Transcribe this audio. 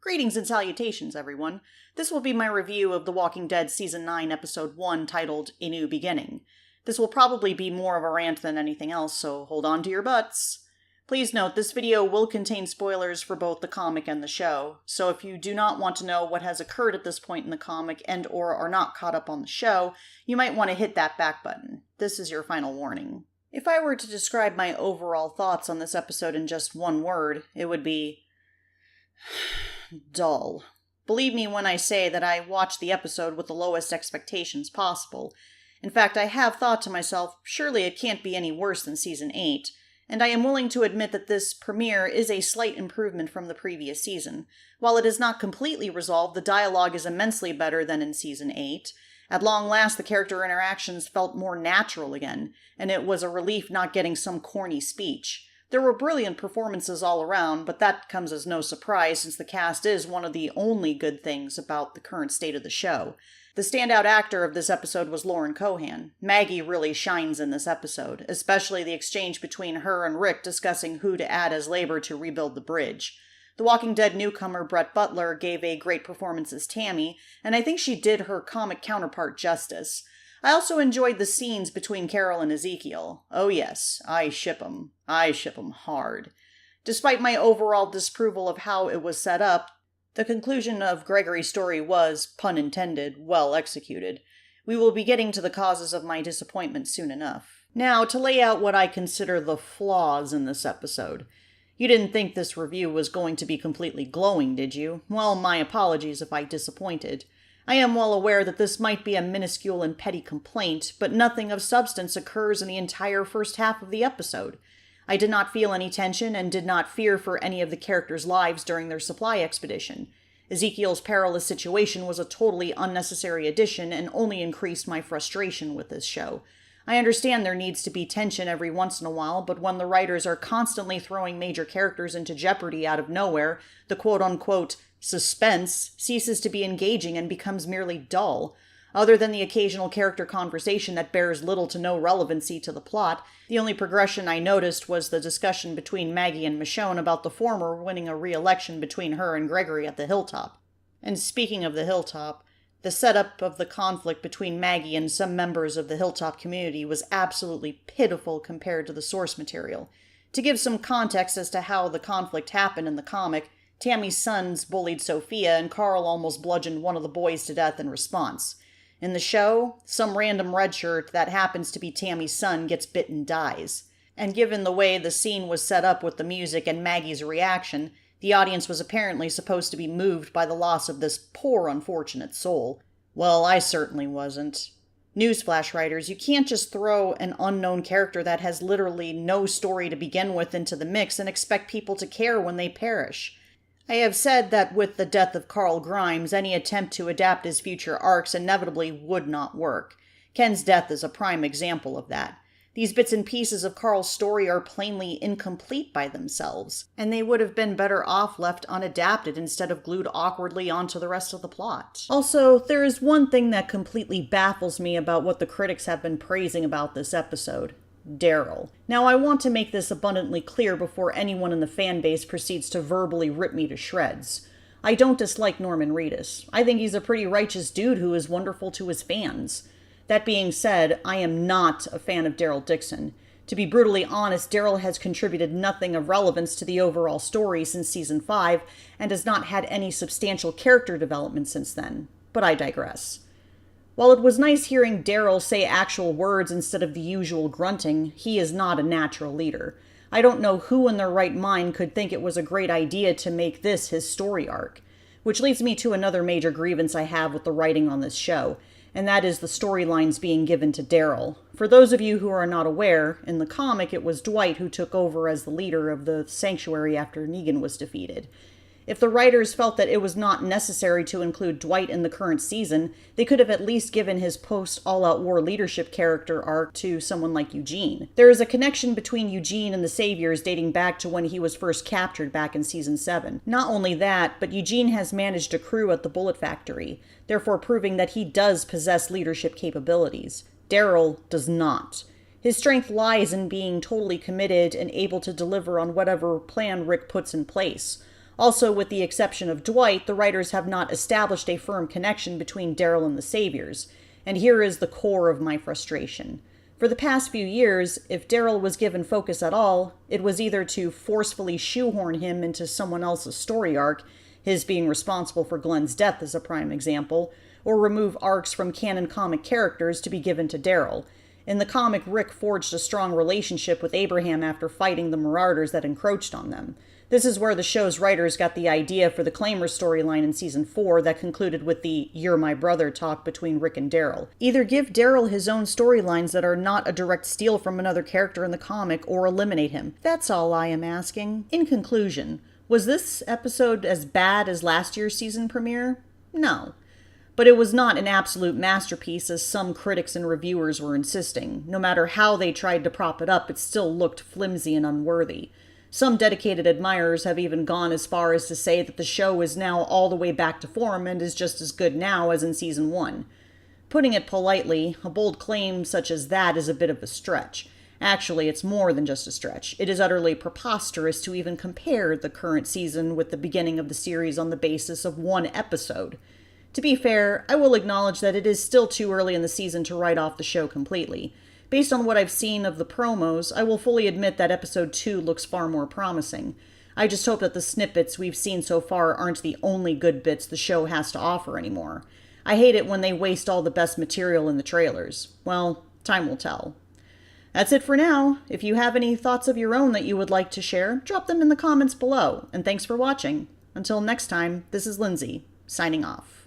Greetings and salutations, everyone. This will be my review of The Walking Dead Season 9, Episode 1, titled A New Beginning. This will probably be more of a rant than anything else, so hold on to your butts. Please note, this video will contain spoilers for both the comic and the show, so if you do not want to know what has occurred at this point in the comic and/or are not caught up on the show, you might want to hit that back button. This is your final warning. If I were to describe my overall thoughts on this episode in just one word, it would be dull. Believe me when I say that I watched the episode with the lowest expectations possible. In fact, I have thought to myself, surely it can't be any worse than Season 8, and I am willing to admit that this premiere is a slight improvement from the previous season. While it is not completely resolved, the dialogue is immensely better than in Season 8. At long last, the character interactions felt more natural again, and it was a relief not getting some corny speech. There were brilliant performances all around, but that comes as no surprise since the cast is one of the only good things about the current state of the show. The standout actor of this episode was Lauren Cohan. Maggie really shines in this episode, especially the exchange between her and Rick discussing who to add as labor to rebuild the bridge. The Walking Dead newcomer Brett Butler gave a great performance as Tammy, and I think she did her comic counterpart justice. I also enjoyed the scenes between Carol and Ezekiel. Oh yes, I ship 'em. I ship 'em hard. Despite my overall disapproval of how it was set up, the conclusion of Gregory's story was, pun intended, well executed. We will be getting to the causes of my disappointment soon enough. Now, to lay out what I consider the flaws in this episode. You didn't think this review was going to be completely glowing, did you? Well, my apologies if I disappointed. I am well aware that this might be a minuscule and petty complaint, but nothing of substance occurs in the entire first half of the episode. I did not feel any tension and did not fear for any of the characters' lives during their supply expedition. Ezekiel's perilous situation was a totally unnecessary addition and only increased my frustration with this show. I understand there needs to be tension every once in a while, but when the writers are constantly throwing major characters into jeopardy out of nowhere, the quote-unquote suspense ceases to be engaging and becomes merely dull. Other than the occasional character conversation that bears little to no relevancy to the plot, the only progression I noticed was the discussion between Maggie and Michonne about the former winning a re-election between her and Gregory at the hilltop. And speaking of the hilltop, the setup of the conflict between Maggie and some members of the hilltop community was absolutely pitiful compared to the source material. To give some context as to how the conflict happened in the comic, Tammy's sons bullied Sophia, and Carl almost bludgeoned one of the boys to death in response. In the show, some random redshirt that happens to be Tammy's son gets bit and dies. And given the way the scene was set up with the music and Maggie's reaction, the audience was apparently supposed to be moved by the loss of this poor, unfortunate soul. Well, I certainly wasn't. Newsflash, writers, you can't just throw an unknown character that has literally no story to begin with into the mix and expect people to care when they perish. I have said that with the death of Carl Grimes, any attempt to adapt his future arcs inevitably would not work. Ken's death is a prime example of that. These bits and pieces of Carl's story are plainly incomplete by themselves, and they would have been better off left unadapted instead of glued awkwardly onto the rest of the plot. Also, there is one thing that completely baffles me about what the critics have been praising about this episode. Daryl. Now, I want to make this abundantly clear before anyone in the fanbase proceeds to verbally rip me to shreds. I don't dislike Norman Reedus. I think he's a pretty righteous dude who is wonderful to his fans. That being said, I am not a fan of Daryl Dixon. To be brutally honest, Daryl has contributed nothing of relevance to the overall story since Season 5 and has not had any substantial character development since then. But I digress. While it was nice hearing Daryl say actual words instead of the usual grunting, he is not a natural leader. I don't know who in their right mind could think it was a great idea to make this his story arc. Which leads me to another major grievance I have with the writing on this show, and that is the storylines being given to Daryl. For those of you who are not aware, in the comic it was Dwight who took over as the leader of the Sanctuary after Negan was defeated. If the writers felt that it was not necessary to include Dwight in the current season, they could have at least given his post-All-Out War leadership character arc to someone like Eugene. There is a connection between Eugene and the Saviors dating back to when he was first captured back in Season 7. Not only that, but Eugene has managed a crew at the Bullet Factory, therefore proving that he does possess leadership capabilities. Daryl does not. His strength lies in being totally committed and able to deliver on whatever plan Rick puts in place. Also, with the exception of Dwight, the writers have not established a firm connection between Daryl and the Saviors, and here is the core of my frustration. For the past few years, if Daryl was given focus at all, it was either to forcefully shoehorn him into someone else's story arc, his being responsible for Glenn's death is a prime example, or remove arcs from canon comic characters to be given to Daryl. In the comic, Rick forged a strong relationship with Abraham after fighting the Marauders that encroached on them. This is where the show's writers got the idea for the Claimer storyline in Season 4 that concluded with the "You're my brother" talk between Rick and Daryl. Either give Daryl his own storylines that are not a direct steal from another character in the comic, or eliminate him. That's all I am asking. In conclusion, was this episode as bad as last year's season premiere? No. But it was not an absolute masterpiece as some critics and reviewers were insisting. No matter how they tried to prop it up, it still looked flimsy and unworthy. Some dedicated admirers have even gone as far as to say that the show is now all the way back to form and is just as good now as in Season 1. Putting it politely, a bold claim such as that is a bit of a stretch. Actually, it's more than just a stretch. It is utterly preposterous to even compare the current season with the beginning of the series on the basis of one episode. To be fair, I will acknowledge that it is still too early in the season to write off the show completely. Based on what I've seen of the promos, I will fully admit that episode 2 looks far more promising. I just hope that the snippets we've seen so far aren't the only good bits the show has to offer anymore. I hate it when they waste all the best material in the trailers. Well, time will tell. That's it for now. If you have any thoughts of your own that you would like to share, drop them in the comments below. And thanks for watching. Until next time, this is Lindsay, signing off.